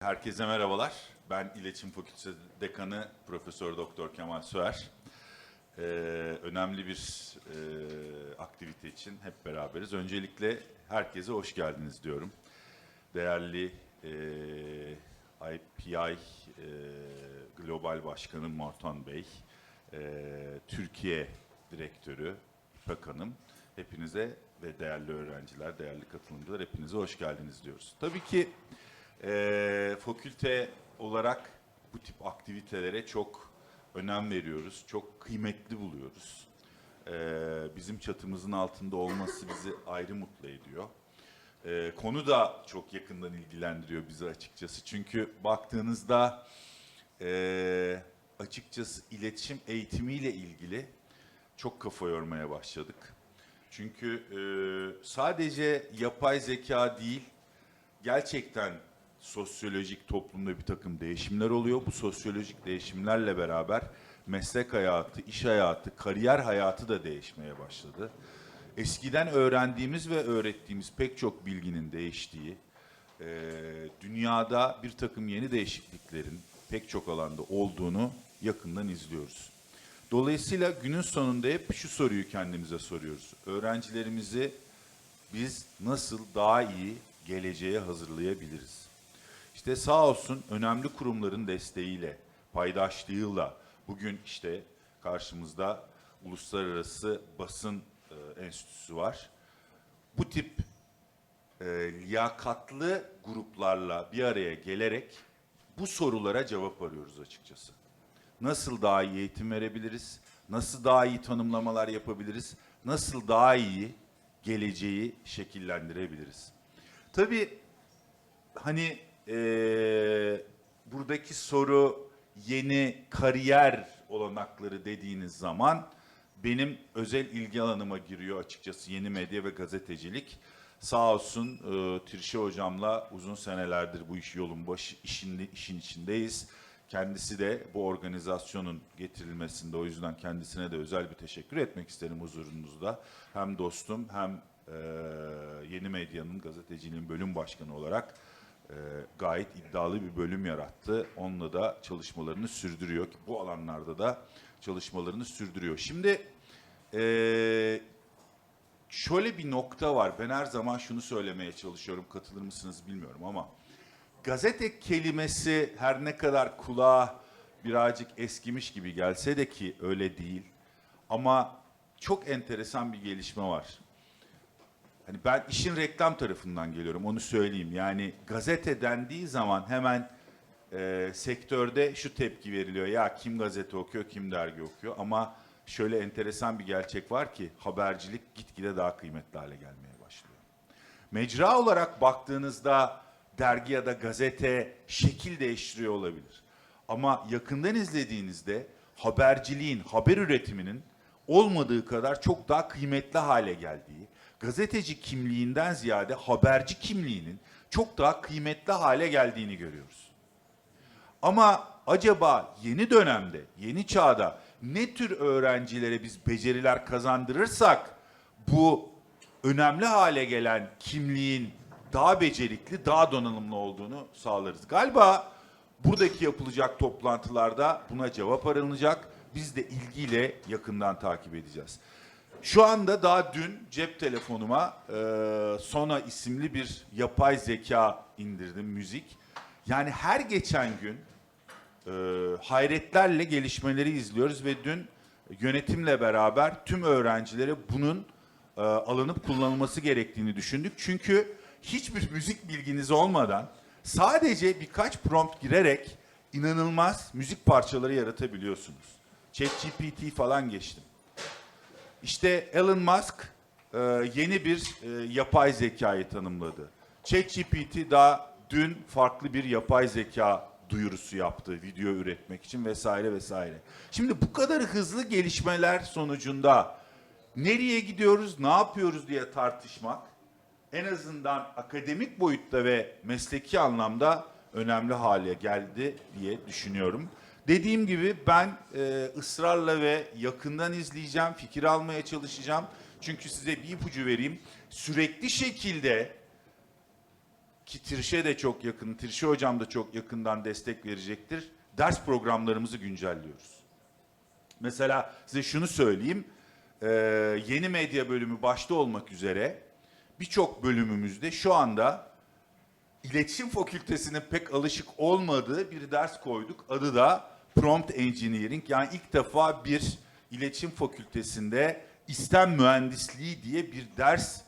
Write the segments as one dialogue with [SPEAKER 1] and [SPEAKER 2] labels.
[SPEAKER 1] Herkese merhabalar. Ben İletişim Fakültesi Dekanı Profesör Doktor Kemal Söğer. Önemli bir aktivite için hep beraberiz. Öncelikle herkese hoş geldiniz diyorum. Değerli IPI Global Başkanı Morton Bey, Türkiye Direktörü İpek Hanım, hepinize ve değerli öğrenciler, değerli katılımcılar, hepinize hoş geldiniz diyoruz. Tabii ki fakülte olarak bu tip aktivitelere çok önem veriyoruz, çok kıymetli buluyoruz. Bizim çatımızın altında olması bizi ayrı mutlu ediyor. Konu da çok yakından ilgilendiriyor bizi açıkçası. Çünkü baktığınızda açıkçası iletişim eğitimiyle ilgili çok kafa yormaya başladık. Çünkü sadece yapay zeka değil, gerçekten sosyolojik toplumda bir takım değişimler oluyor. Bu sosyolojik değişimlerle beraber meslek hayatı, iş hayatı, kariyer hayatı da değişmeye başladı. Eskiden öğrendiğimiz ve öğrettiğimiz pek çok bilginin değiştiği, dünyada bir takım yeni değişikliklerin pek çok alanda olduğunu yakından izliyoruz. Dolayısıyla günün sonunda hep şu soruyu kendimize soruyoruz. Öğrencilerimizi biz nasıl daha iyi geleceğe hazırlayabiliriz? İşte sağ olsun önemli kurumların desteğiyle, paydaşlığıyla bugün işte karşımızda Uluslararası Basın Enstitüsü var. Bu tip liyakatlı gruplarla bir araya gelerek bu sorulara cevap arıyoruz açıkçası. Nasıl daha iyi eğitim verebiliriz? Nasıl daha iyi tanımlamalar yapabiliriz? Nasıl daha iyi geleceği şekillendirebiliriz? Tabii hani buradaki soru yeni kariyer olanakları dediğiniz zaman benim özel ilgi alanıma giriyor açıkçası yeni medya ve gazetecilik. Sağ olsun Tirşe hocamla uzun senelerdir bu iş yolun başı işin içindeyiz. Kendisi de bu organizasyonun getirilmesinde, o yüzden kendisine de özel bir teşekkür etmek isterim huzurunuzda. Hem dostum hem Yeni Medya'nın gazeteciliğin bölüm başkanı olarak gayet iddialı bir bölüm yarattı. Onunla da çalışmalarını sürdürüyor. Bu alanlarda da çalışmalarını sürdürüyor. Şimdi şöyle bir nokta var. Ben her zaman şunu söylemeye çalışıyorum. Katılır mısınız bilmiyorum ama gazete kelimesi her ne kadar kulağa birazcık eskimiş gibi gelse de ki öyle değil. Ama çok enteresan bir gelişme var. Hani ben işin reklam tarafından geliyorum, onu söyleyeyim. Yani gazete dendiği zaman hemen sektörde şu tepki veriliyor. Ya kim gazete okuyor, kim dergi okuyor. Ama şöyle enteresan bir gerçek var ki habercilik gitgide daha kıymetli hale gelmeye başlıyor. Mecra olarak baktığınızda dergi ya da gazete şekil değiştiriyor olabilir. Ama yakından izlediğinizde haberciliğin, haber üretiminin olmadığı kadar çok daha kıymetli hale geldiği, gazeteci kimliğinden ziyade haberci kimliğinin çok daha kıymetli hale geldiğini görüyoruz. Ama acaba yeni dönemde, yeni çağda ne tür öğrencilere biz beceriler kazandırırsak bu önemli hale gelen kimliğin daha becerikli, daha donanımlı olduğunu sağlarız. Galiba buradaki yapılacak toplantılarda buna cevap aranacak. Biz de ilgiyle yakından takip edeceğiz. Şu anda daha dün cep telefonuma Sona isimli bir yapay zeka indirdim, müzik. Yani her geçen gün hayretlerle gelişmeleri izliyoruz ve dün yönetimle beraber tüm öğrencilere bunun alınıp kullanılması gerektiğini düşündük. Çünkü hiçbir müzik bilginiz olmadan sadece birkaç prompt girerek inanılmaz müzik parçaları yaratabiliyorsunuz. ChatGPT falan geçtim. İşte Elon Musk yeni bir yapay zekayı tanımladı. ChatGPT daha dün farklı bir yapay zeka duyurusu yaptı video üretmek için vesaire vesaire. Şimdi bu kadar hızlı gelişmeler sonucunda nereye gidiyoruz, ne yapıyoruz diye tartışmak en azından akademik boyutta ve mesleki anlamda önemli hale geldi diye düşünüyorum. Dediğim gibi ben ısrarla ve yakından izleyeceğim, fikir almaya çalışacağım. Çünkü size bir ipucu vereyim. Sürekli şekilde ki Tirşe de çok yakın, Tirşe hocam da çok yakından destek verecektir. Ders programlarımızı güncelliyoruz. Mesela size şunu söyleyeyim, Yeni Medya bölümü başta olmak üzere birçok bölümümüzde şu anda İletişim Fakültesinin pek alışık olmadığı bir ders koyduk. Adı da Prompt Engineering. Yani ilk defa bir İletişim Fakültesinde İstem Mühendisliği diye bir ders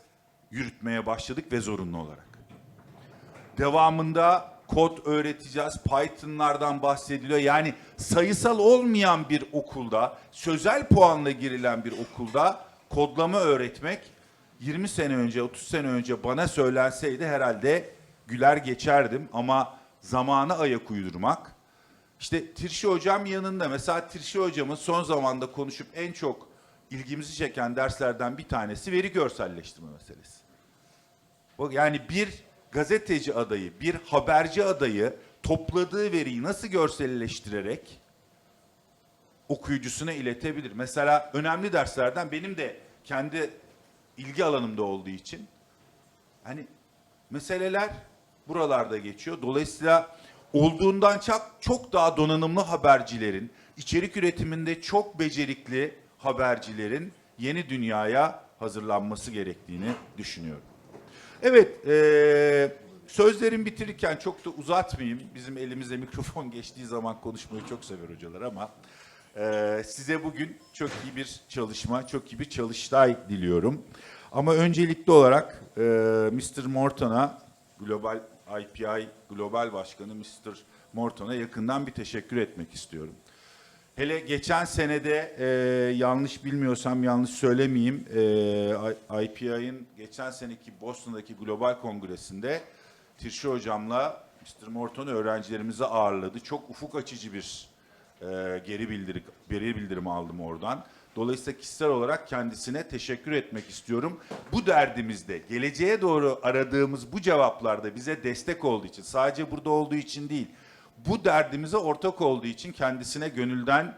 [SPEAKER 1] yürütmeye başladık ve zorunlu olarak. Devamında kod öğreteceğiz, Python'lardan bahsediliyor. Yani sayısal olmayan bir okulda, sözel puanla girilen bir okulda kodlama öğretmek 20 sene önce, 30 sene önce bana söylenseydi herhalde güler geçerdim. Ama zamana ayak uydurmak. İşte Tirşe hocam yanında. Mesela Tirşe hocamın son zamanda konuşup en çok ilgimizi çeken derslerden bir tanesi veri görselleştirme meselesi. Yani bir gazeteci adayı, bir haberci adayı topladığı veriyi nasıl görselleştirerek okuyucusuna iletebilir? Mesela önemli derslerden benim de kendi ilgi alanımda olduğu için hani meseleler buralarda geçiyor. Dolayısıyla olduğundan çok daha donanımlı habercilerin, içerik üretiminde çok becerikli habercilerin yeni dünyaya hazırlanması gerektiğini düşünüyorum. Evet, sözlerimi bitirirken çok da uzatmayayım. Bizim elimize mikrofon geçtiği zaman konuşmayı çok sever hocalar ama size bugün çok iyi bir çalışma, çok iyi bir çalıştay diliyorum. Ama öncelikli olarak Mr. Morton'a, Global IPI Global Başkanı Mr. Morton'a yakından bir teşekkür etmek istiyorum. Hele geçen senede yanlış bilmiyorsam yanlış söylemeyeyim, IPI'nin geçen seneki Boston'daki Global Kongresi'nde Tirşe Hocam'la Mr. Morton öğrencilerimizi ağırladı. Çok ufuk açıcı bir geri bildirim aldım oradan. Dolayısıyla kişisel olarak kendisine teşekkür etmek istiyorum. Bu derdimizde, geleceğe doğru aradığımız bu cevaplarda bize destek olduğu için, sadece burada olduğu için değil, bu derdimize ortak olduğu için kendisine gönülden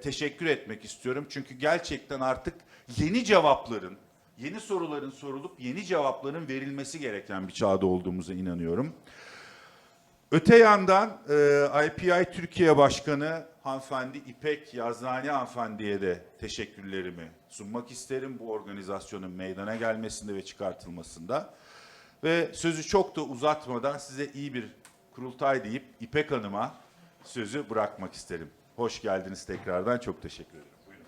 [SPEAKER 1] teşekkür etmek istiyorum. Çünkü gerçekten artık yeni cevapların, yeni soruların sorulup yeni cevapların verilmesi gereken bir çağda olduğumuza inanıyorum. Öte yandan IPI Türkiye Başkanı hanımefendi İpek Yazdani hanımefendiye de teşekkürlerimi sunmak isterim bu organizasyonun meydana gelmesinde ve çıkartılmasında. Ve sözü çok da uzatmadan size iyi bir kurultay deyip İpek Hanım'a sözü bırakmak isterim. Hoş geldiniz tekrardan. Çok teşekkür ederim. Buyurun.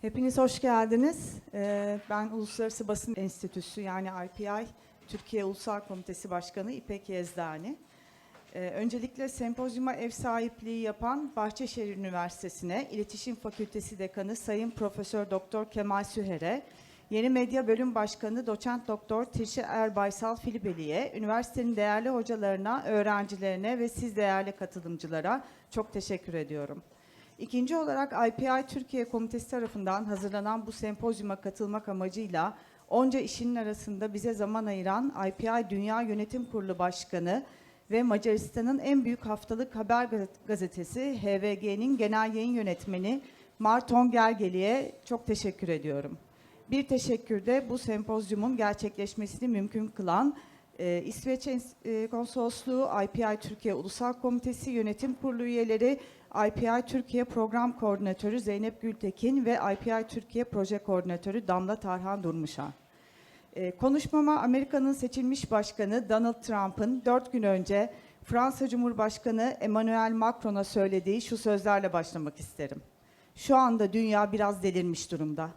[SPEAKER 2] Hepiniz hoş geldiniz. Ben Uluslararası Basın Enstitüsü yani IPI Türkiye Ulusal Komitesi Başkanı İpek Yazdani. Öncelikle sempozyuma ev sahipliği yapan Bahçeşehir Üniversitesi'ne, İletişim Fakültesi Dekanı Sayın Profesör Doktor Kemal Süher'e, Yeni Medya Bölüm Başkanı Doçent Doktor Tirşe Erbaysal Filibeli'ye, üniversitenin değerli hocalarına, öğrencilerine ve siz değerli katılımcılara çok teşekkür ediyorum. İkinci olarak IPI Türkiye Komitesi tarafından hazırlanan bu sempozyuma katılmak amacıyla onca işinin arasında bize zaman ayıran IPI Dünya Yönetim Kurulu Başkanı ve Macaristan'ın en büyük haftalık haber gazetesi HVG'nin genel yayın yönetmeni Marton Gergeli'ye çok teşekkür ediyorum. Bir teşekkür de bu sempozyumun gerçekleşmesini mümkün kılan İsveç Konsolosluğu, IPI Türkiye Ulusal Komitesi Yönetim Kurulu üyeleri, IPI Türkiye Program Koordinatörü Zeynep Gültekin ve IPI Türkiye Proje Koordinatörü Damla Tarhan Durmuşan. Konuşmama Amerika'nın seçilmiş başkanı Donald Trump'ın 4 gün önce Fransa Cumhurbaşkanı Emmanuel Macron'a söylediği şu sözlerle başlamak isterim. Şu anda dünya biraz delirmiş durumda.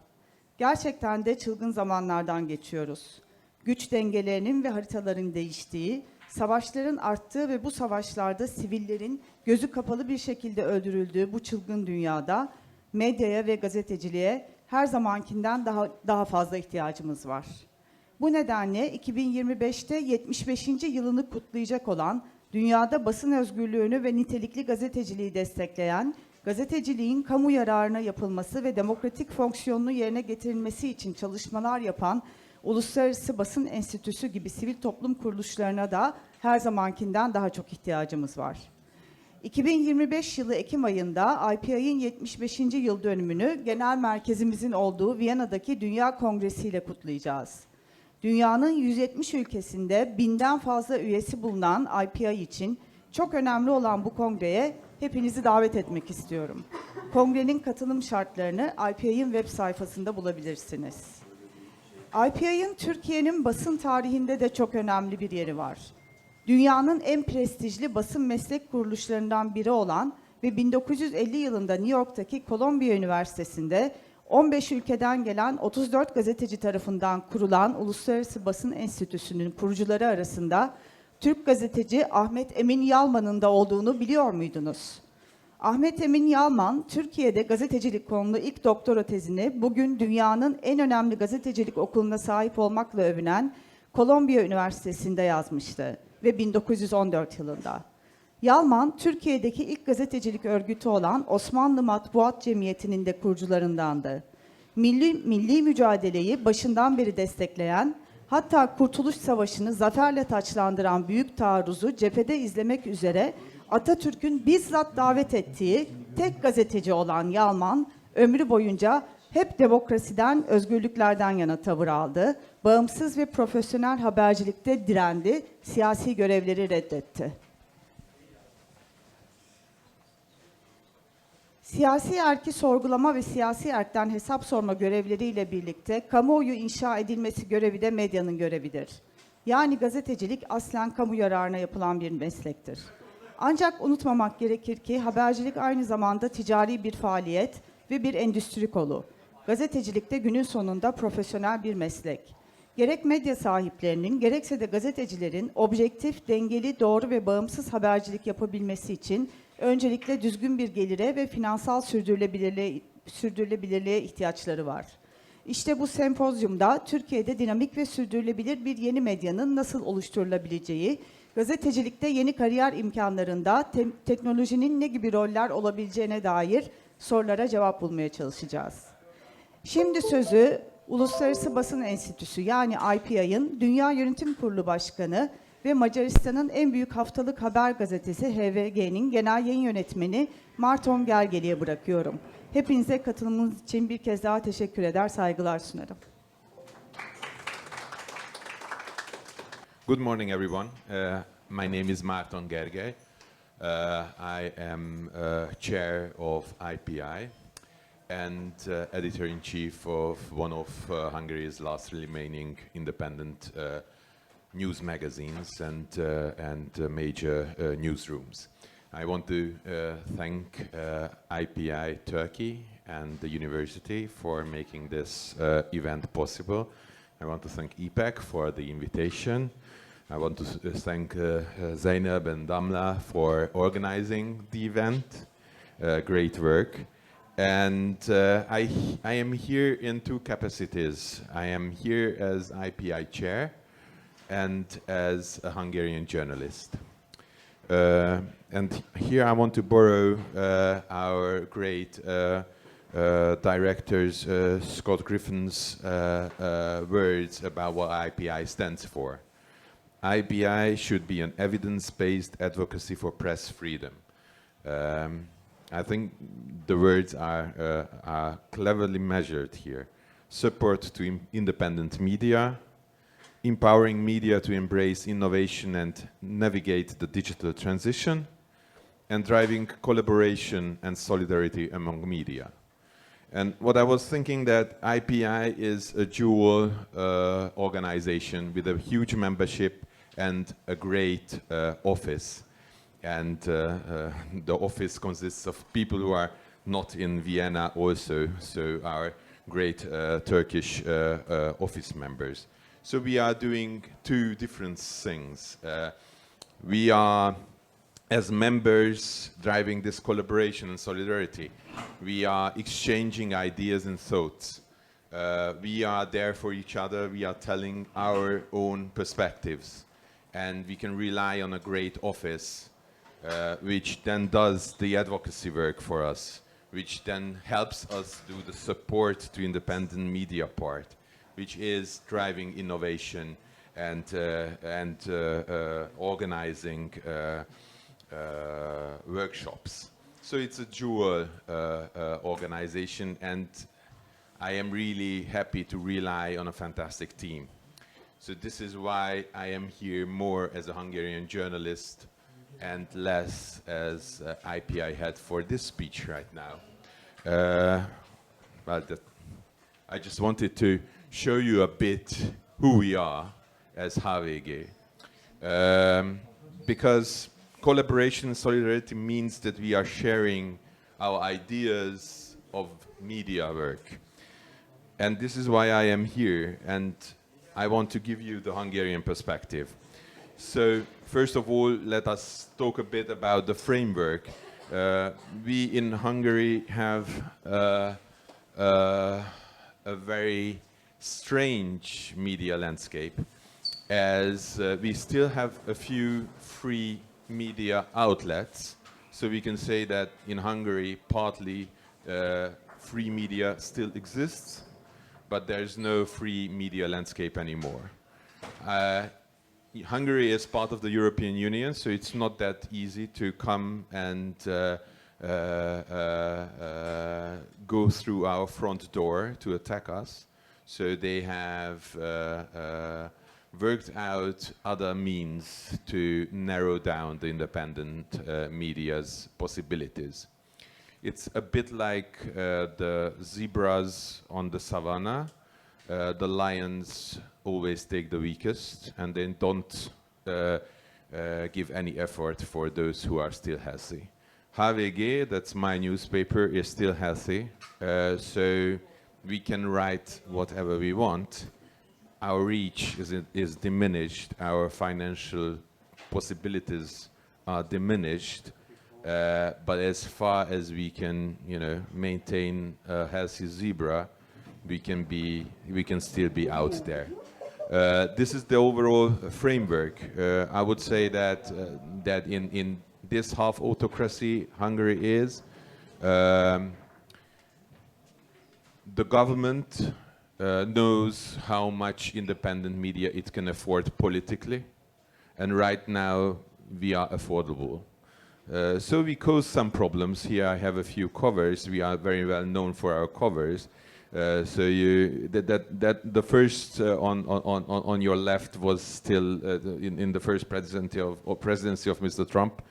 [SPEAKER 2] Gerçekten de çılgın zamanlardan geçiyoruz. Güç dengelerinin ve haritaların değiştiği, savaşların arttığı ve bu savaşlarda sivillerin gözü kapalı bir şekilde öldürüldüğü bu çılgın dünyada medyaya ve gazeteciliğe her zamankinden daha fazla ihtiyacımız var. Bu nedenle 2025'te 75. yılını kutlayacak olan dünyada basın özgürlüğünü ve nitelikli gazeteciliği destekleyen, gazeteciliğin kamu yararına yapılması ve demokratik fonksiyonunu yerine getirilmesi için çalışmalar yapan Uluslararası Basın Enstitüsü gibi sivil toplum kuruluşlarına da her zamankinden daha çok ihtiyacımız var. 2025 yılı Ekim ayında IPI'nin 75. yıl dönümünü genel merkezimizin olduğu Viyana'daki Dünya Kongresi ile kutlayacağız. Dünyanın 170 ülkesinde 1000'den fazla üyesi bulunan IPI için çok önemli olan bu kongreye hepinizi davet etmek istiyorum. Kongrenin katılım şartlarını IPI'nin web sayfasında bulabilirsiniz. IPI'nin Türkiye'nin basın tarihinde de çok önemli bir yeri var. Dünyanın en prestijli basın meslek kuruluşlarından biri olan ve 1950 yılında New York'taki Columbia Üniversitesi'nde 15 ülkeden gelen 34 gazeteci tarafından kurulan Uluslararası Basın Enstitüsü'nün kurucuları arasında Türk gazeteci Ahmet Emin Yalman'ın da olduğunu biliyor muydunuz? Ahmet Emin Yalman, Türkiye'de gazetecilik konulu ilk doktora tezini bugün dünyanın en önemli gazetecilik okuluna sahip olmakla övünen Columbia Üniversitesi'nde yazmıştı ve 1914 yılında. Yalman, Türkiye'deki ilk gazetecilik örgütü olan Osmanlı Matbuat Cemiyeti'nin de kurucularındandı. Milli mücadeleyi başından beri destekleyen, hatta Kurtuluş Savaşı'nı zaferle taçlandıran büyük taarruzu cephede izlemek üzere Atatürk'ün bizzat davet ettiği tek gazeteci olan Yalman, ömrü boyunca hep demokrasiden, özgürlüklerden yana tavır aldı, bağımsız ve profesyonel habercilikte direndi, siyasi görevleri reddetti. Siyasi erki sorgulama ve siyasi erkten hesap sorma görevleriyle birlikte kamuoyu inşa edilmesi görevi de medyanın görevidir. Yani gazetecilik aslen kamu yararına yapılan bir meslektir. Ancak unutmamak gerekir ki habercilik aynı zamanda ticari bir faaliyet ve bir endüstri kolu. Gazetecilikte günün sonunda profesyonel bir meslek. Gerek medya sahiplerinin gerekse de gazetecilerin objektif, dengeli, doğru ve bağımsız habercilik yapabilmesi için öncelikle düzgün bir gelire ve finansal sürdürülebilirliğe ihtiyaçları var. İşte bu sempozyumda Türkiye'de dinamik ve sürdürülebilir bir yeni medyanın nasıl oluşturulabileceği, gazetecilikte yeni kariyer imkanlarında teknolojinin ne gibi roller olabileceğine dair sorulara cevap bulmaya çalışacağız. Şimdi sözü Uluslararası Basın Enstitüsü yani IPI'nin Dünya Yönetim Kurulu Başkanı ve Macaristan'ın en büyük haftalık haber gazetesi HVG'nin genel yayın yönetmeni Marton Gergely'e bırakıyorum. Hepinize katılımınız için bir kez daha teşekkür eder, saygılar sunarım.
[SPEAKER 3] Good morning, everyone. My name is Márton Gergely. I am chair of IPI and editor-in-chief of one of Hungary's last remaining independent news magazines and major newsrooms. I want to thank IPI Turkey and the university for making this event possible. I want to thank İpek for the invitation. I want to thank Zeynep and Damla for organizing the event. Great work. And I am here in two capacities. I am here as IPI chair and as a Hungarian journalist. And here I want to borrow our great director's Scott Griffin's words about what IPI stands for. IPI should be an evidence-based advocacy for press freedom. I think the words are cleverly measured here. Support to independent media, empowering media to embrace innovation and navigate the digital transition, and driving collaboration and solidarity among media. And what I was thinking that IPI is a dual organization with a huge membership and a great office. And the office consists of people who are not in Vienna also, so our great Turkish office members. So we are doing two different things. We are, as members, driving this collaboration and solidarity. We are exchanging ideas and thoughts. We are there for each other. We are telling our own perspectives. And we can rely on a great office, which then does the advocacy work for us, which then helps us do the support to independent media part, which is driving innovation and organizing workshops. So it's a dual organization, and I am really happy to rely on a fantastic team. So this is why I am here more as a Hungarian journalist and less as IPI head for this speech right now. I just wanted to show you a bit who we are as HVG. Because collaboration and solidarity means that we are sharing our ideas of media work. And this is why I am here, and I want to give you the Hungarian perspective. So, first of all, let us talk a bit about the framework. We in Hungary have a very strange media landscape, as we still have a few free media outlets. So we can say that in Hungary, partly free media still exists, but there's no free media landscape anymore. Hungary is part of the European Union, so it's not that easy to come and go through our front door to attack us. So they have worked out other means to narrow down the independent media's possibilities. It's a bit like the zebras on the savannah. The lions always take the weakest, and they don't give any effort for those who are still healthy. HVG, that's my newspaper, is still healthy, so we can write whatever we want. Our reach is diminished, our financial possibilities are diminished, but as far as we can, maintain a healthy zebra, we can still be out there. This is the overall framework. I would say that that in this half autocracy Hungary is, the government knows how much independent media it can afford politically, and right now we are affordable. So we cause some problems. Here I have a few covers. We are very well known for our covers. So the first on your left was still in the first presidency of Mr. Trump.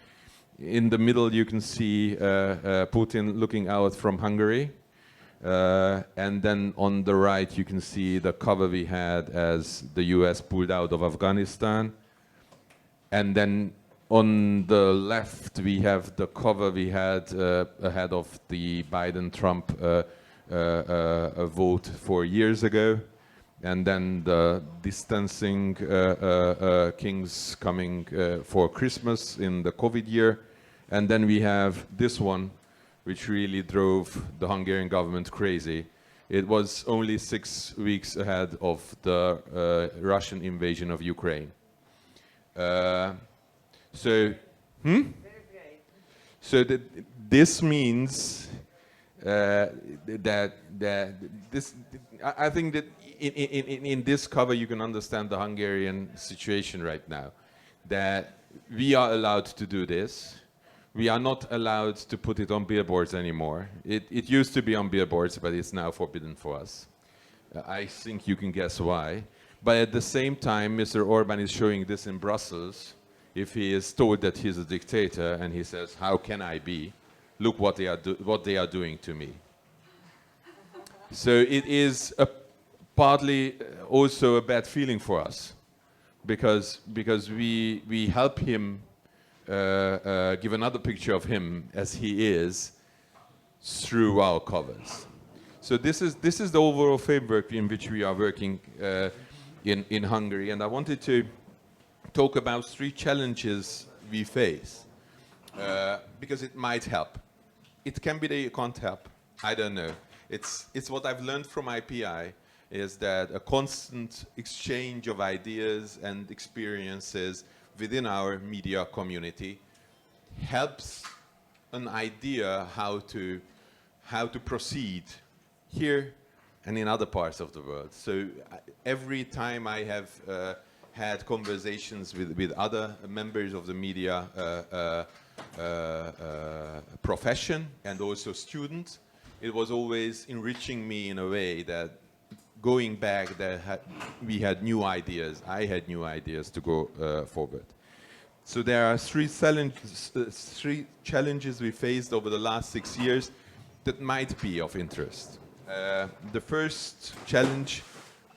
[SPEAKER 3] In the middle you can see Putin looking out from Hungary, and then on the right you can see the cover we had as the US pulled out of Afghanistan, and then on the left we have the cover we had ahead of the Biden-Trump a vote 4 years ago, and then the distancing kings coming for Christmas in the COVID year, and then we have this one, which really drove the Hungarian government crazy. It was only 6 weeks ahead of the Russian invasion of Ukraine. So this means that this, I think that in this cover you can understand the Hungarian situation right now. That we are allowed to do this. We are not allowed to put it on billboards anymore. It used to be on billboards, but it's now forbidden for us. I think you can guess why. But at the same time, Mr. Orban is showing this in Brussels. If he is told that he's a dictator and he says, "How can I be? Look what they are doing to me." So it is partly also a bad feeling for us, because we help him give another picture of him as he is through our covers. So this is the overall framework in which we are working in Hungary, and I wanted to talk about 3 challenges we face, because it might help. It can be that you can't help. I don't know. It's what I've learned from IPI, is that a constant exchange of ideas and experiences within our media community helps an idea how to proceed here and in other parts of the world. So every time I have had conversations with other members of the media profession and also students, it was always enriching me in a way that going back, we had new ideas. I had new ideas to go forward. So there are three challenges we faced over the last 6 years that might be of interest. The first challenge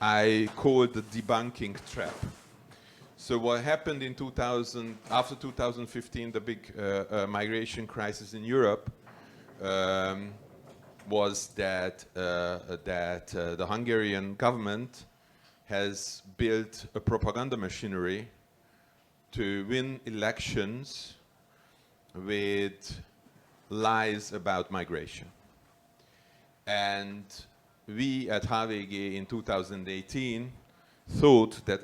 [SPEAKER 3] I called the debunking trap. So what happened in 2000, after 2015, the big migration crisis in Europe, was that the Hungarian government has built a propaganda machinery to win elections with lies about migration. And we at HVG in 2018 thought that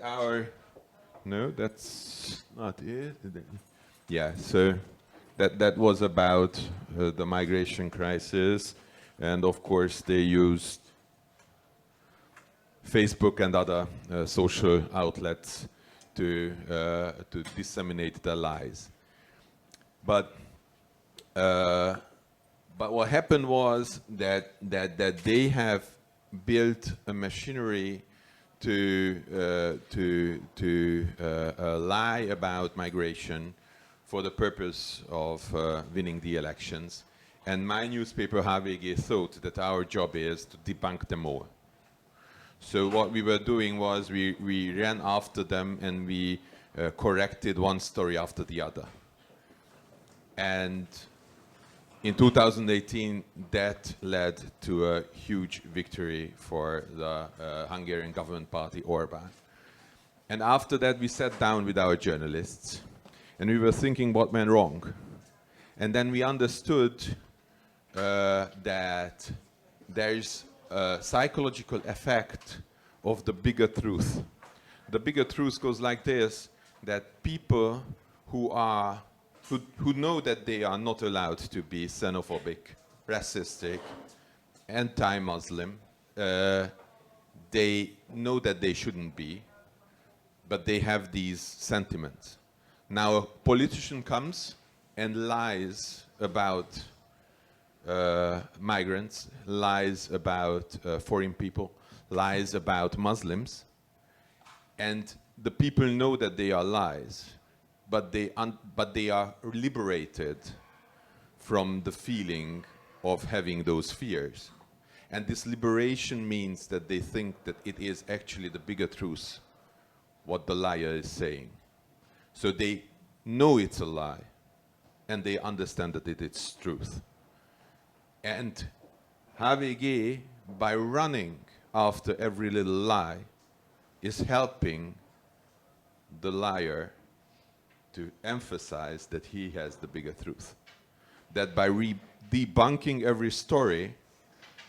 [SPEAKER 3] no, that's not it. Yeah, so that was about the migration crisis. And of course, they used Facebook and other social outlets to disseminate their lies. But what happened was that they have built a machinery to lie about migration for the purpose of winning the elections. And my newspaper, HVG, thought that our job is to debunk them all. So what we were doing was we ran after them and we corrected one story after the other. And in 2018, that led to a huge victory for the Hungarian government party, Orbán. And after that, we sat down with our journalists and we were thinking what went wrong. And then we understood that there's a psychological effect of the bigger truth. The bigger truth goes like this, that people who know that they are not allowed to be xenophobic, racistic, anti-Muslim, they know that they shouldn't be, but they have these sentiments. Now a politician comes and lies about migrants, lies about foreign people, lies about Muslims, and the people know that they are lies, but they are liberated from the feeling of having those fears. And this liberation means that they think that it is actually the bigger truth, what the liar is saying. So they know it's a lie, and they understand that it is truth. And HVG, by running after every little lie, is helping the liar to emphasize that he has the bigger truth. That by debunking every story,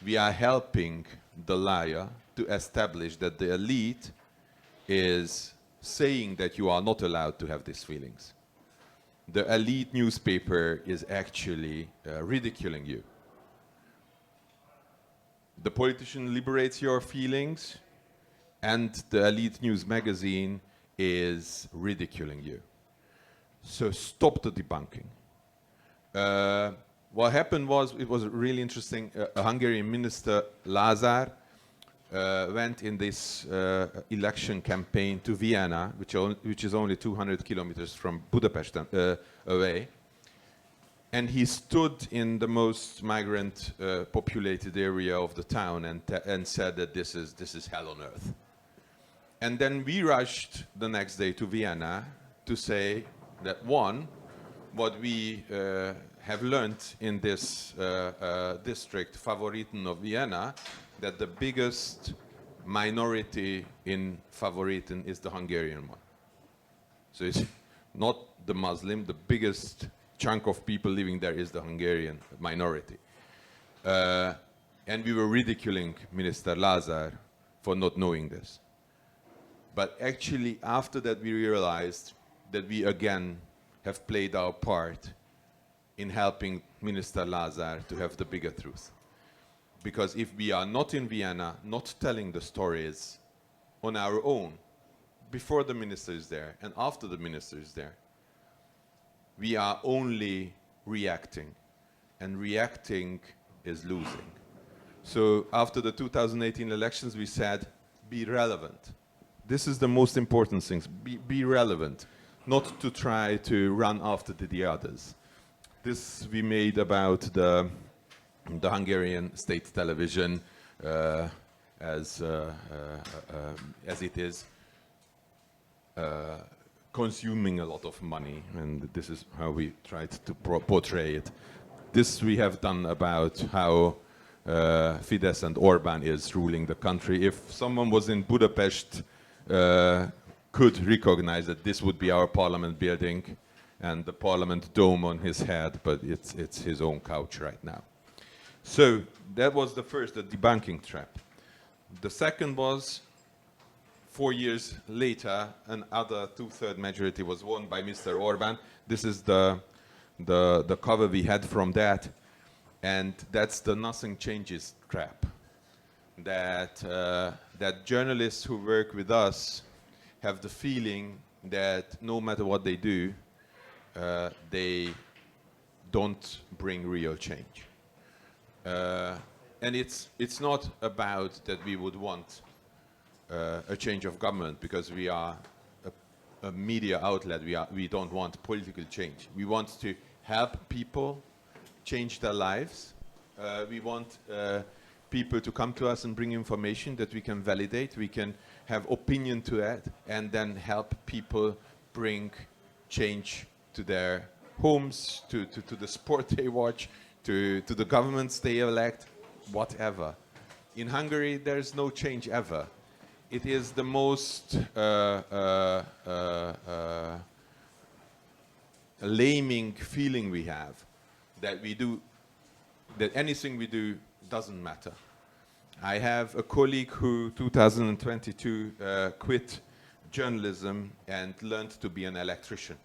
[SPEAKER 3] we are helping the liar to establish that the elite is saying that you are not allowed to have these feelings. The elite newspaper is actually ridiculing you. The politician liberates your feelings, and the elite news magazine is ridiculing you. So stop the debunking. What happened was, it was really interesting. A Hungarian minister, Lazar, went in this election campaign to Vienna, which is only 200 kilometers from Budapest away. And he stood in the most migrant populated area of the town and said that this is hell on earth. And then we rushed the next day to Vienna to say that, one, what we have learned in this district, Favoriten of Vienna, that the biggest minority in Favoriten is the Hungarian one. So it's not the Muslim, the biggest chunk of people living there is the Hungarian minority. And we were ridiculing Minister Lazar for not knowing this. But actually, after that, we realized that we again have played our part in helping Minister Lazar to have the bigger truth. Because if we are not in Vienna, not telling the stories on our own, before the minister is there and after the minister is there, we are only reacting, and reacting is losing. So after the 2018 elections, we said, be relevant. This is the most important thing. Be relevant, not to try to run after the others. This we made about the Hungarian state television as it is consuming a lot of money, and this is how we tried to portray it. This we have done about how Fidesz and Orbán is ruling the country. If someone was in Budapest, could recognize that this would be our parliament building and the parliament dome on his head, but it's his own couch right now. So that was the first, the debunking trap. The second was 4 years later, another 2/3 majority was won by Mr. Orbán. This is the cover we had from that, and that's the nothing changes trap. That journalists who work with us have the feeling that no matter what they do, they don't bring real change. And it's not about that we would want a change of government, because we are a media outlet. We don't want political change. We want to help people change their lives. We want people to come to us and bring information that we can validate. We can have opinion to that, and then help people bring change to their homes, to the sport they watch, to the governments they elect, whatever. In Hungary, there's no change ever. It is the most laming feeling we have, that anything we do doesn't matter. I have a colleague who 2022 quit journalism and learned to be an electrician.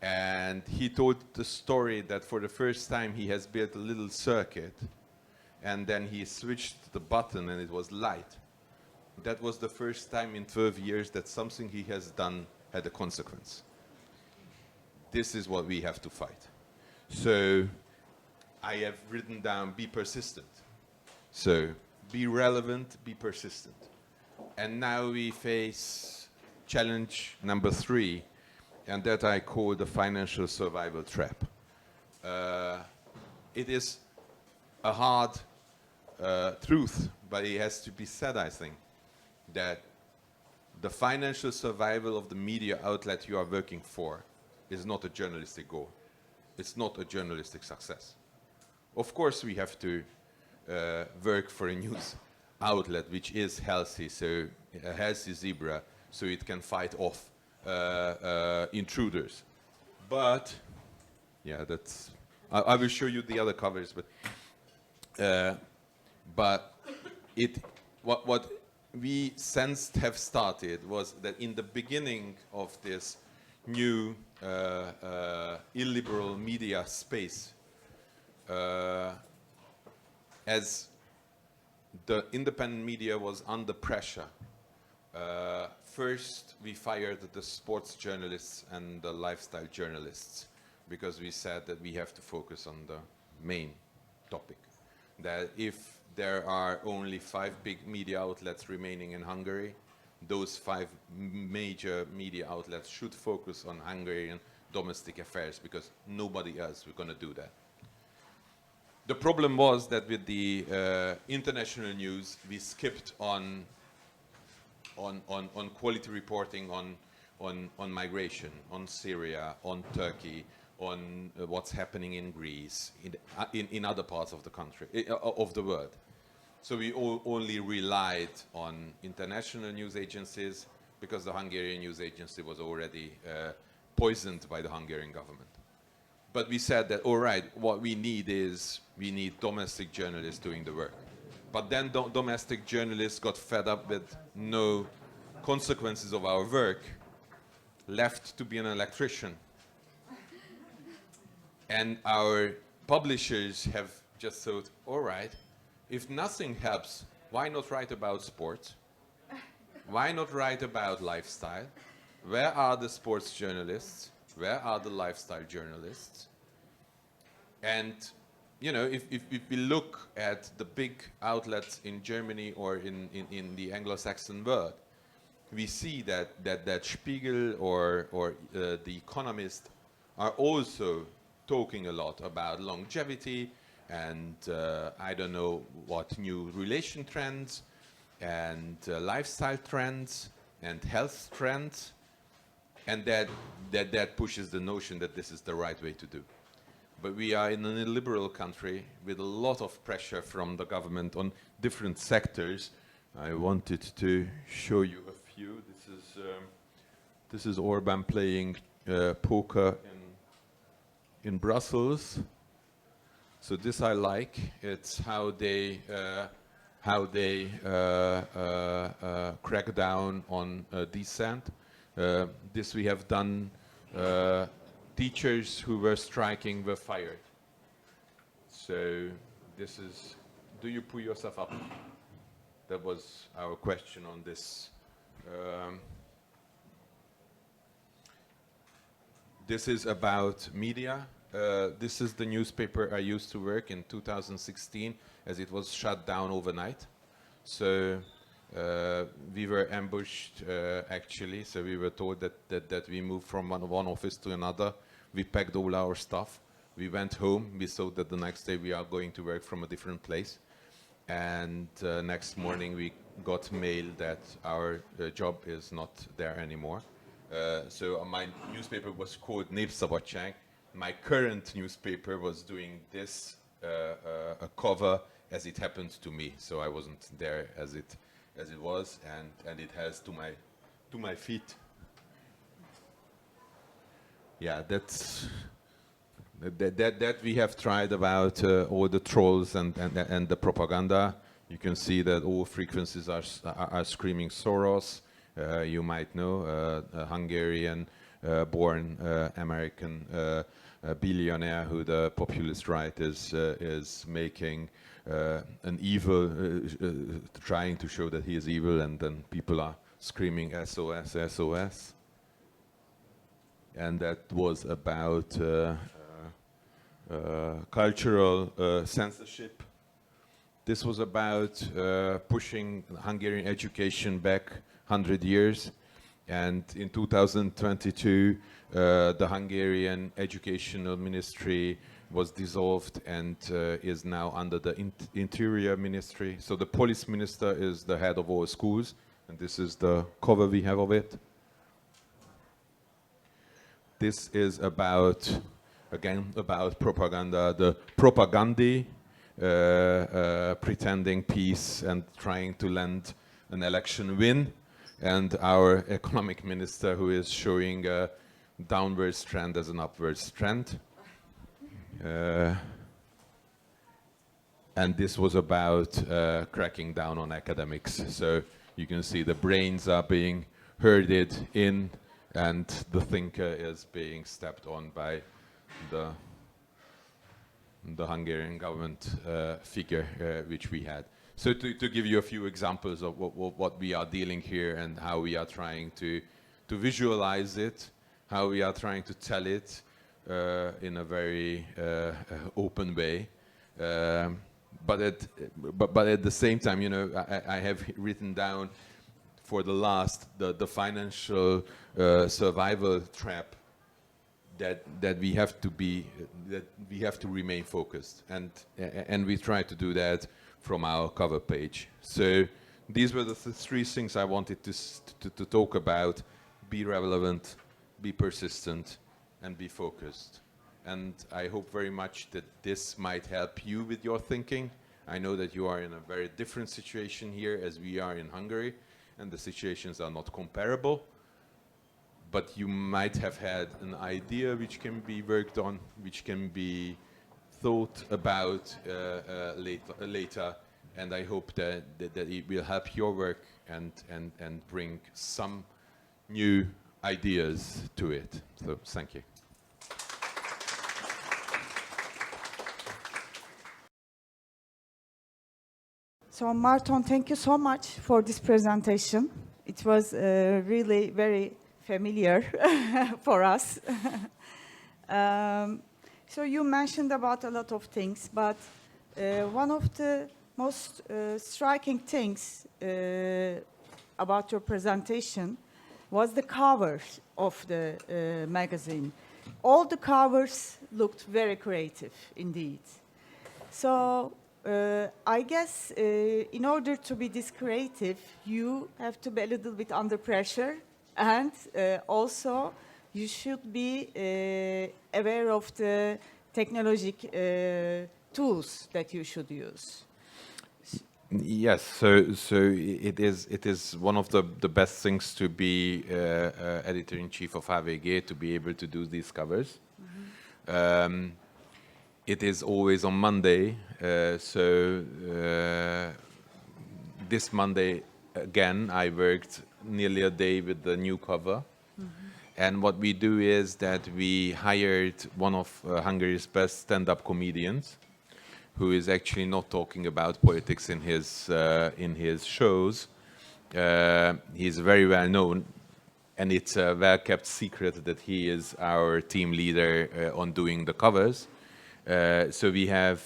[SPEAKER 3] And he told the story that for the first time he has built a little circuit, and then he switched the button and it was light. That was the first time in 12 years that something he has done had a consequence. This is what we have to fight. So I have written down, be persistent. So be relevant, be persistent. And now we face challenge number 3, and that I call the financial survival trap. It is a hard truth, but it has to be said, I think, that the financial survival of the media outlet you are working for is not a journalistic goal. It's not a journalistic success. Of course, we have to work for a news outlet which is healthy, so a healthy zebra, so it can fight off intruders. But, yeah, that's, I will show you the other covers, but what we sensed have started was that in the beginning of this new illiberal media space, as the independent media was under pressure, first we fired the sports journalists and the lifestyle journalists, because we said that we have to focus on the main topic. That if there are only 5 big media outlets remaining in Hungary, those 5 major media outlets should focus on Hungarian domestic affairs, because nobody else was going to do that. The problem was that with the international news, we skipped on quality reporting on migration, on Syria, on Turkey, on what's happening in Greece, in other parts of the country, of the world. So we only relied on international news agencies, because the Hungarian news agency was already poisoned by the Hungarian government. But we said that, all right, what we need is, we need domestic journalists doing the work. But then domestic journalists got fed up with no consequences of our work, left to be an electrician. And our publishers have just thought, all right, if nothing helps, why not write about sports? Why not write about lifestyle? Where are the sports journalists? Where are the lifestyle journalists? And, you know, if we look at the big outlets in Germany or in the Anglo-Saxon world, we see that Spiegel or The Economist are also talking a lot about longevity and I don't know what new relation trends and lifestyle trends and health trends, and that pushes the notion that this is the right way to do. But we are in an illiberal country with a lot of pressure from the government on different sectors. I wanted to show you a few. This is Orban playing poker in Brussels. So this I like. It's how they crack down on dissent. This we have done. Teachers who were striking were fired. So this is, do you pull yourself up? That was our question on this. This is about media. This is the newspaper I used to work in 2016, as it was shut down overnight. So we were ambushed actually, so we were told that we moved from one office to another. We packed all our stuff. We went home. We saw that the next day we are going to work from a different place. And next morning we got mail that our job is not there anymore. So my newspaper was called Népszabadság. My current newspaper was doing this a cover as it happened to me. So I wasn't there as it was, and it has to my feet. Yeah, that we have tried about all the trolls and the propaganda. You can see that all frequencies are screaming Soros. You might know a Hungarian born American billionaire who the populist right is making an evil, trying to show that he is evil, and then people are screaming SOS, SOS. And that was about cultural censorship. This was about pushing Hungarian education back 100 years. And in 2022, the Hungarian Educational Ministry was dissolved and is now under the Interior Ministry. So the Police Minister is the head of all schools, and this is the cover we have of it. This is about, again, about propaganda, the propagandi, pretending peace and trying to land an election win, and our economic minister who is showing a downwards trend as an upwards trend. And this was about cracking down on academics. So you can see the brains are being herded in, and the thinker is being stepped on by the Hungarian government figure which we had. So to give you a few examples of what we are dealing here and how we are trying to visualize it, how we are trying to tell it in a very open way. But at the same time, you know, I have written down for the last, the financial survival trap, that we have to remain focused, and we try to do that from our cover page. So these were the three things I wanted to talk about: be relevant, be persistent, and be focused. And I hope very much that this might help you with your thinking. I know that you are in a very different situation here as we are in Hungary, and the situations are not comparable. But you might have had an idea which can be worked on, which can be thought about later. And I hope that it will help your work and bring some new ideas to it. So thank you.
[SPEAKER 2] So Marton, thank you so much for this presentation. It was really very familiar for us. So you mentioned about a lot of things, but one of the most striking things about your presentation was the covers of the magazine. All the covers looked very creative indeed. So I guess in order to be this creative, you have to be a little bit under pressure, and also you should be aware of the technological tools that you should use.
[SPEAKER 3] Yes, so it is one of the best things to be editor-in-chief of HVG, to be able to do these covers. It is always on Monday, so this Monday again I worked nearly a day with the new cover. And what we do is that we hired one of Hungary's best stand-up comedians, who is actually not talking about politics in his shows. He's very well known, and it's a well-kept secret that he is our team leader on doing the covers. So we have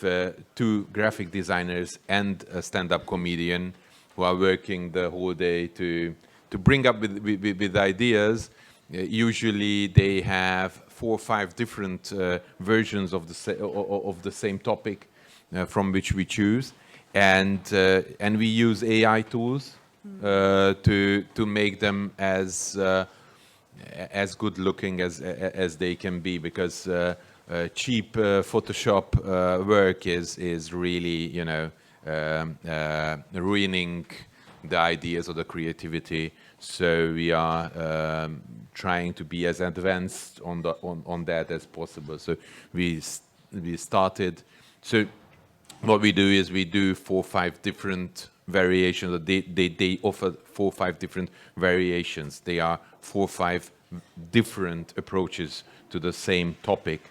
[SPEAKER 3] two graphic designers and a stand-up comedian who are working the whole day to bring up with ideas. Usually they have 4 or 5 different versions of the same topic from which we choose, and we use AI tools to make them as good looking as they can be, because cheap Photoshop work is really, you know, ruining the ideas or the creativity. So we are trying to be as advanced on that as possible. So we started. So what we do is we do 4 or 5 different variations. They offer 4 or 5 different variations. They are 4 or 5 different approaches to the same topic.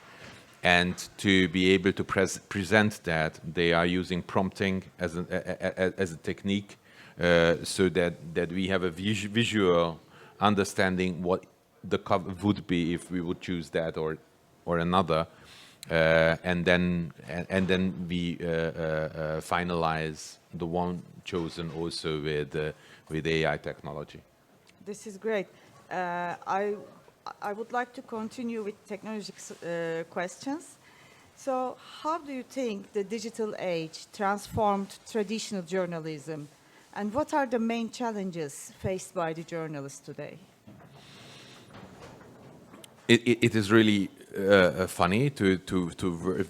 [SPEAKER 3] And to be able to present that, they are using prompting as a technique, so that we have a visual understanding what the cover would be if we would choose that or another, and then we finalize the one chosen also with AI technology.
[SPEAKER 2] This is great. I would like to continue with technological questions. So how do you think the digital age transformed traditional journalism? And what are the main challenges faced by the journalists today?
[SPEAKER 3] It is really funny to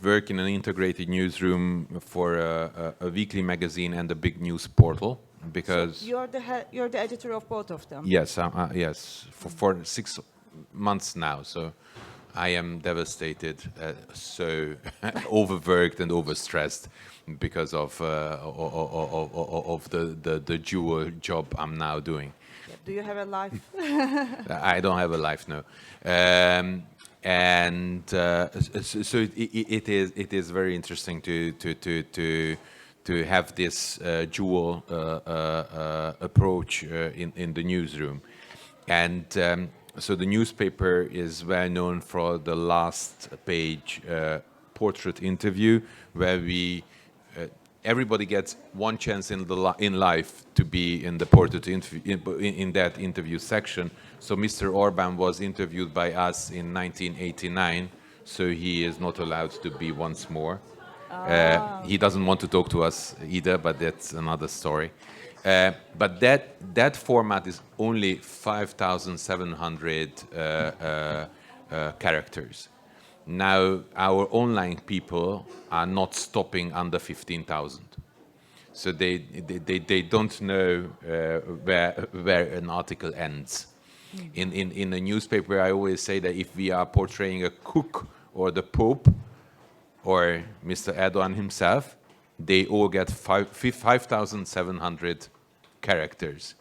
[SPEAKER 3] work in an integrated newsroom for a weekly magazine and a big news portal, because
[SPEAKER 2] So you're the editor of both of them.
[SPEAKER 3] yes, yes, for 6 months now. So I am devastated, so overworked and overstressed because of the dual job I'm now doing.
[SPEAKER 2] Do you have a life?
[SPEAKER 3] I don't have a life now, so it is very interesting to have this dual approach in the newsroom, and so the newspaper is well known for the last page portrait interview, where everybody gets one chance in life to be in the portrait interview, in that interview section. So Mr. Orban was interviewed by us in 1989, so he is not allowed to be once more. He doesn't want to talk to us either, but that's another story. But that format is only 5,700 characters. Now our online people are not stopping under 15,000, so they don't know where an article ends. In a newspaper, I always say that if we are portraying a cook or the Pope or Mr. Erdogan himself, they all get 5,700 characters.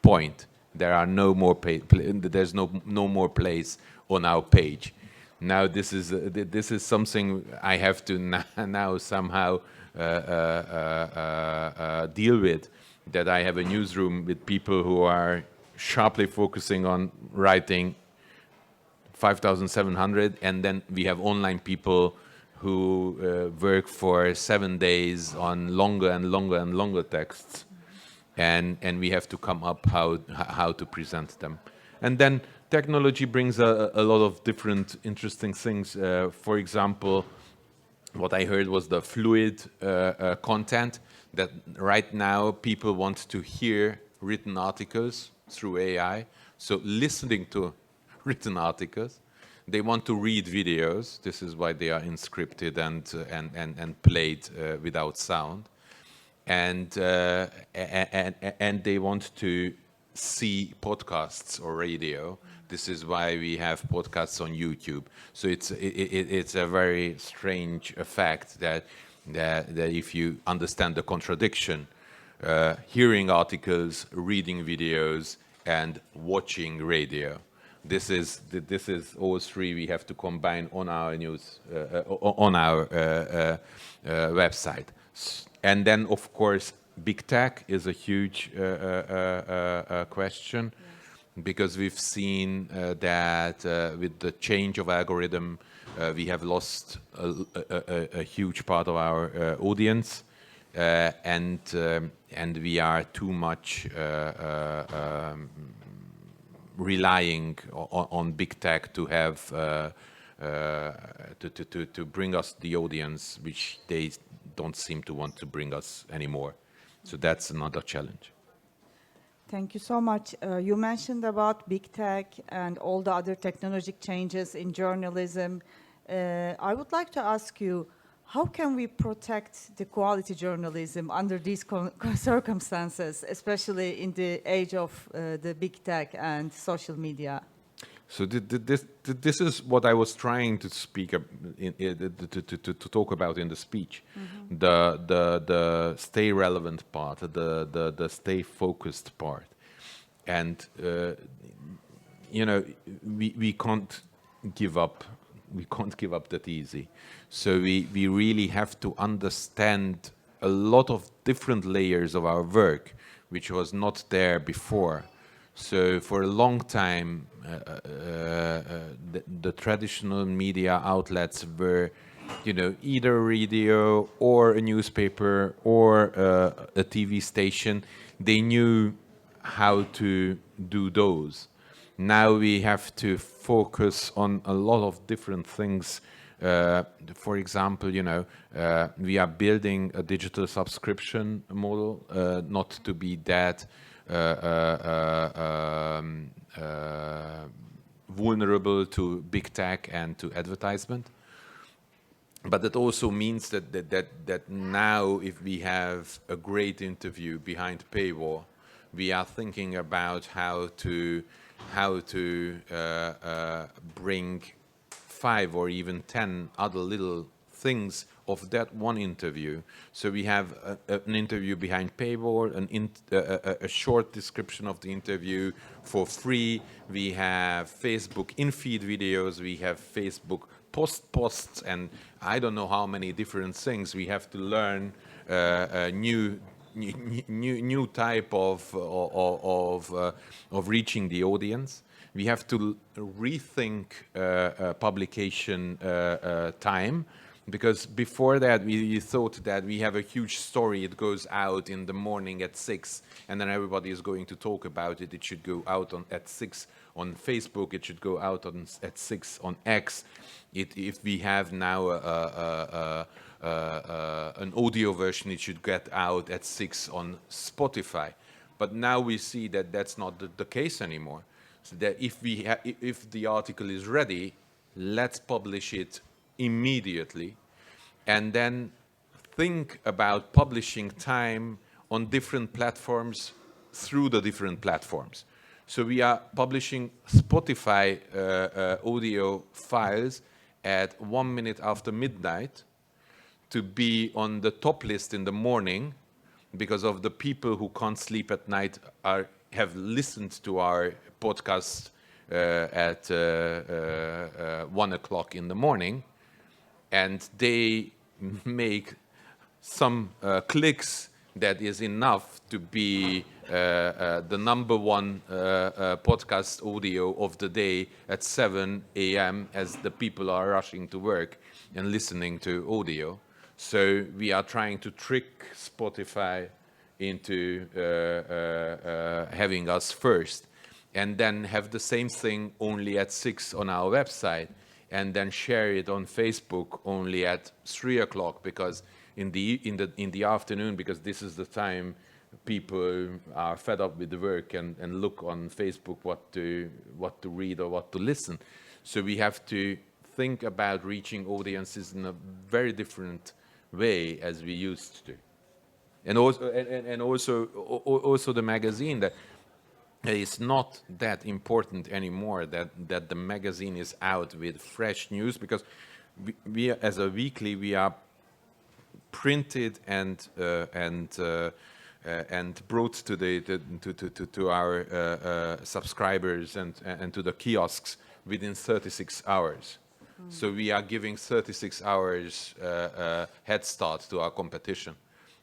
[SPEAKER 3] Point. There are no more there's no more place on our page. Now this is something I have to now somehow deal with. That I have a newsroom with people who are sharply focusing on writing 5,700, and then we have online people who work for 7 days on longer and longer and longer texts, and we have to come up how to present them. And then technology brings a lot of different interesting things. For example, what I heard was the fluid content, that right now people want to hear written articles through AI, so listening to written articles. They want to read videos. This is why they are unscripted and played without sound. And they want to see podcasts or radio. This is why we have podcasts on YouTube. So it's a very strange effect that if you understand the contradiction, hearing articles, reading videos, and watching radio. This is all three we have to combine on our news on our website. And then, of course, big tech is a huge question, because we've seen that with the change of algorithm, we have lost a huge part of our audience, and we are too much relying on big tech to have to bring us the audience which they don't seem to want to bring us anymore. So that's another challenge.
[SPEAKER 2] Thank you so much. You mentioned about big tech and all the other technological changes in journalism. I would like to ask you, how can we protect the quality journalism under these circumstances, especially in the age of the big tech and social media?
[SPEAKER 3] So this is what I was trying to speak to talk about in the speech. Mm-hmm. The stay relevant part, the stay focused part, and we can't give up. We can't give up that easy. So we really have to understand a lot of different layers of our work, which was not there before. So for a long time, the traditional media outlets were, either radio or a newspaper or a TV station. They knew how to do those. Now we have to focus on a lot of different things. For example, we are building a digital subscription model, not to be that vulnerable to big tech and to advertisement. But that also means that now, if we have a great interview behind paywall, we are thinking about how to bring 5 or even 10 other little things of that one interview. So we have an interview behind paywall, a short description of the interview for free. We have Facebook in-feed videos. We have Facebook posts, and I don't know how many different things. We have to learn a new type of reaching the audience. We have to rethink publication time, because before that we thought that we have a huge story, it goes out in the morning at 6, and then everybody is going to talk about it. It should go out at 6 on Facebook. It should go out at 6 on X. If we have now an audio version, it should get out at 6 on Spotify. But now we see that that's not the case anymore. So that if the article is ready, let's publish it immediately, and then think about publishing time on different platforms through the different platforms. So we are publishing Spotify audio files at 1 minute after midnight to be on the top list in the morning, because of the people who can't sleep at night have listened to our podcast at 1 o'clock in the morning, and they make some clicks that is enough to be the number one podcast audio of the day at 7 a.m. as the people are rushing to work and listening to audio. So we are trying to trick Spotify into having us first, and then have the same thing only at 6 on our website, and then share it on Facebook only at 3 o'clock, because in the afternoon, because this is the time people are fed up with the work and look on Facebook what to read or what to listen. So we have to think about reaching audiences in a very different way as we used to. And also the magazine, that it's not that important anymore that the magazine is out with fresh news, because we as a weekly, we are printed and brought to our subscribers and to the kiosks within 36 hours. So we are giving 36 hours head start to our competition.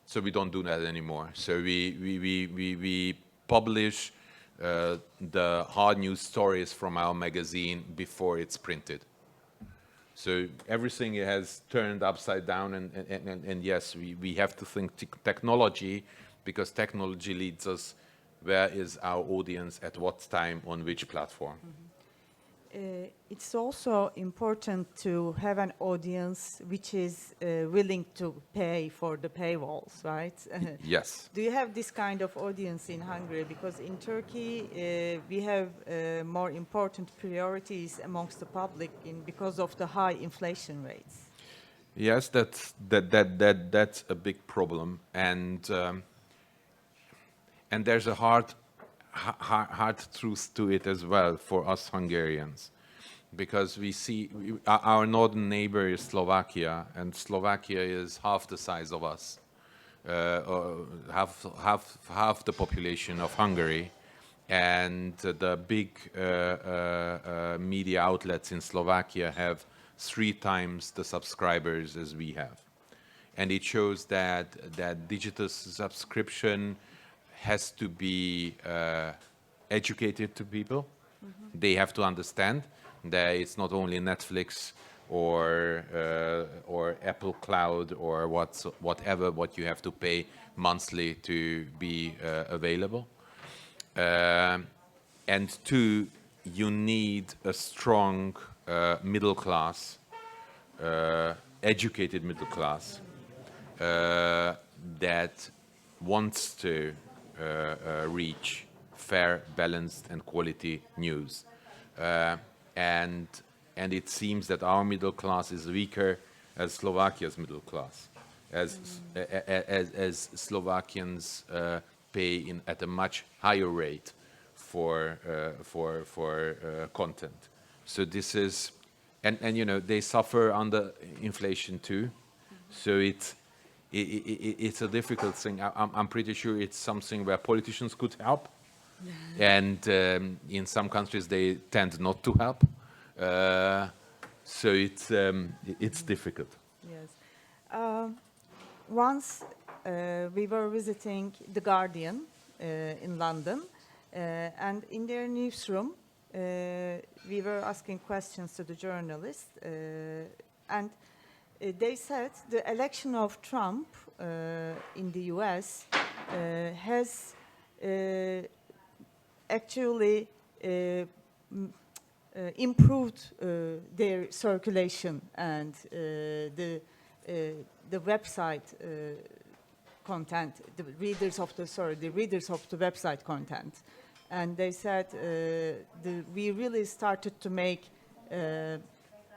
[SPEAKER 3] So we don't do that anymore. So we publish the hard news stories from our magazine before it's printed. So everything has turned upside down, and yes, we have to think technology, because technology leads us where is our audience at what time on which platform.
[SPEAKER 2] It's also important to have an audience which is willing to pay for the paywalls, right?
[SPEAKER 3] Yes.
[SPEAKER 2] Do you have this kind of audience in Hungary? Because in Turkey, we have more important priorities amongst the public because of the high inflation rates.
[SPEAKER 3] Yes, that's a big problem, and there's a hard truth to it as well for us Hungarians, because we see our northern neighbor is Slovakia, and Slovakia is half the size of us, or half the population of Hungary, and the big media outlets in Slovakia have 3 times the subscribers as we have. And it shows that digital subscription has to be educated to people. Mm-hmm. They have to understand that it's not only Netflix or Apple Cloud or whatever what you have to pay monthly to be available. And 2, you need a strong middle class, educated middle class that wants to reach fair, balanced, and quality news. And it seems that our middle class is weaker as Slovakia's middle class, as Slovakians pay at a much higher rate for content. So this is, and you know, they suffer under inflation too. So it's a difficult thing. I'm pretty sure it's something where politicians could help, and in some countries they tend not to help. So it's difficult.
[SPEAKER 2] Yes. Once we were visiting The Guardian in London, and in their newsroom, we were asking questions to the journalists, and they said the election of Trump in the US has actually improved their circulation and the website content, the readers of the website content. And they said we really started to make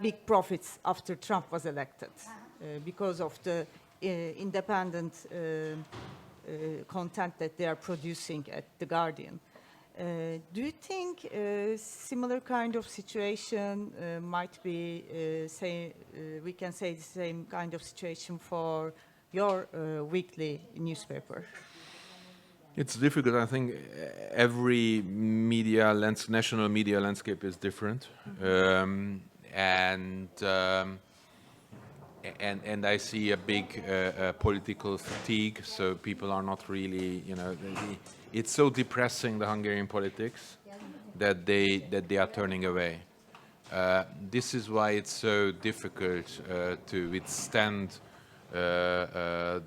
[SPEAKER 2] big profits after Trump was elected because of the independent content that they are producing at The Guardian. Do you think a similar kind of situation might be, we can say the same kind of situation for your weekly newspaper?
[SPEAKER 3] It's difficult. I think every national media landscape is different. Mm-hmm. and I see a big political fatigue. So people are not really, it's so depressing, the Hungarian politics, that they are turning away. This is why it's so difficult to withstand the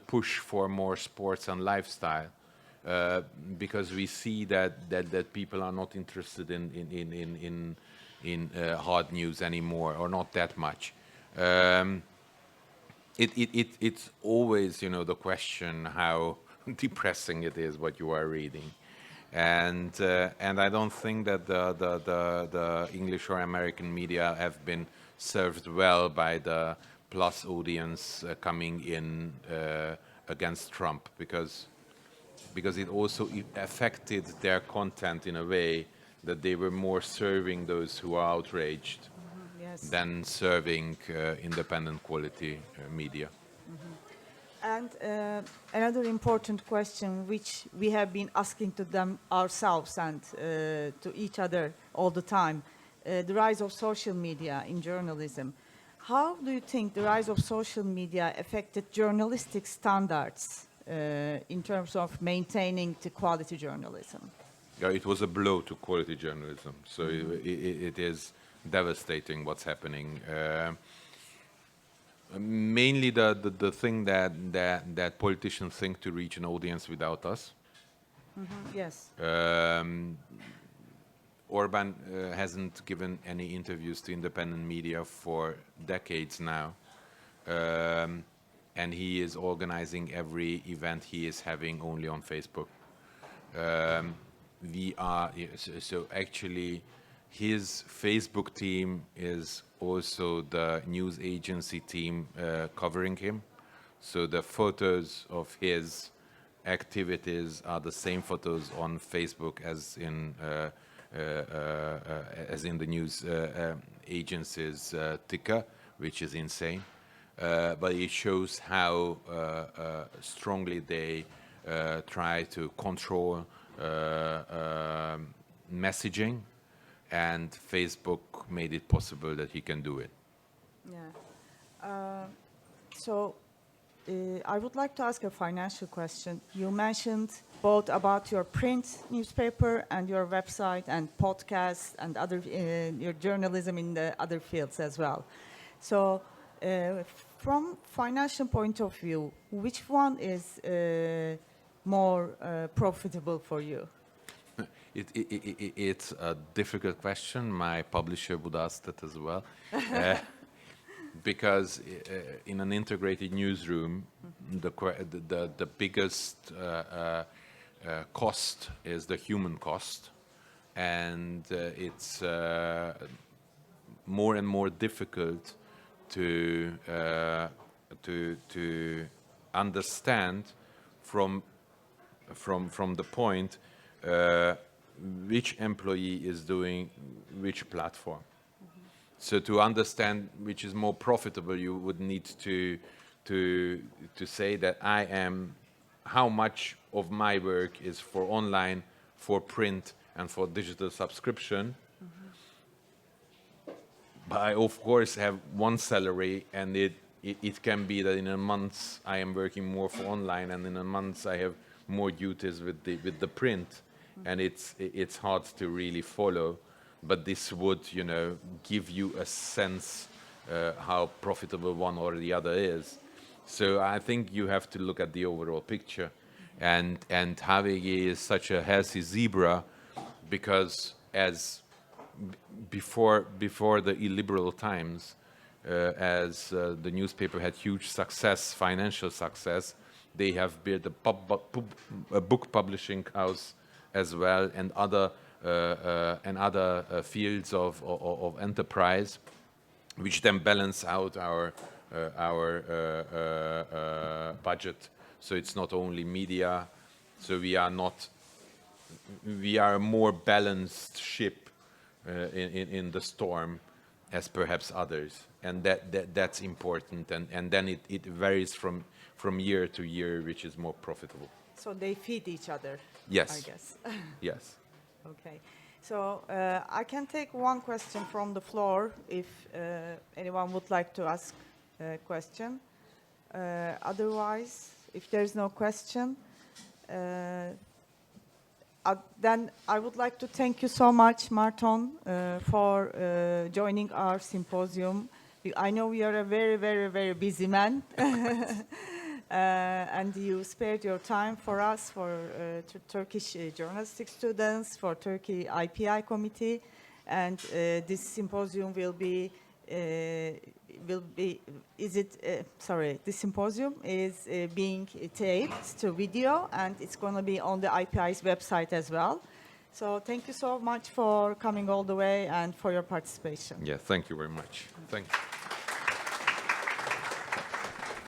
[SPEAKER 3] push for more sports and lifestyle, because we see that people are not interested in hard news anymore, or not that much. It's always, the question how depressing it is what you are reading. And I don't think that the English or American media have been served well by the plus audience coming in against Trump, because it also affected their content in a way that they were more serving those who are outraged than serving independent quality media.
[SPEAKER 2] And another important question, which we have been asking to them ourselves and to each other all the time, the rise of social media in journalism. How do you think the rise of social media affected journalistic standards in terms of maintaining the quality journalism?
[SPEAKER 3] Yeah, it was a blow to quality journalism. So it is devastating what's happening. Mainly the thing that politicians think to reach an audience without us.
[SPEAKER 2] Yes.
[SPEAKER 3] Orban hasn't given any interviews to independent media for decades now, and he is organizing every event he is having only on Facebook. So actually, his Facebook team is also the news agency team covering him. So the photos of his activities are the same photos on Facebook as in the news agency's ticker, which is insane. But it shows how strongly they try to control messaging, and Facebook made it possible that he can do it.
[SPEAKER 2] Yeah. So I would like to ask a financial question. You mentioned both about your print newspaper and your website and podcast and other your journalism in the other fields as well. So from financial point of view, which one is more profitable for you?
[SPEAKER 3] It's a difficult question. My publisher would ask that as well. Because in an integrated newsroom, the biggest cost is the human cost, and it's more and more difficult to understand from the point which employee is doing which platform. So to understand which is more profitable, you would need to say that how much of my work is for online, for print, and for digital subscription. But I, of course, have one salary, and it can be that in a month I am working more for online, and in a month I have more duties with the print, and it's hard to really follow. But this would, give you a sense how profitable one or the other is. So I think you have to look at the overall picture. And HVG is such a healthy zebra because as before the illiberal times, as the newspaper had huge success, financial success, they have built a book publishing house as well, and other fields of enterprise, which then balance out our budget. So it's not only media. So we are a more balanced ship in the storm as perhaps others, and that's important. And then it varies from year to year, which is more profitable.
[SPEAKER 2] So they feed each other.
[SPEAKER 3] Yes.
[SPEAKER 2] I guess.
[SPEAKER 3] Yes.
[SPEAKER 2] Okay. So I can take one question from the floor if anyone would like to ask question. Otherwise, if there's no question, then I would like to thank you so much, Marton, for joining our symposium. I know you are a very, very, very busy man, and you spared your time for us, for Turkish journalistic students, for Turkey IPI committee, and this symposium this symposium is being taped to video, and it's going to be on the IPI's website as well. So thank you so much for coming all the way and for your participation.
[SPEAKER 3] Yeah, thank you very much. Thank you.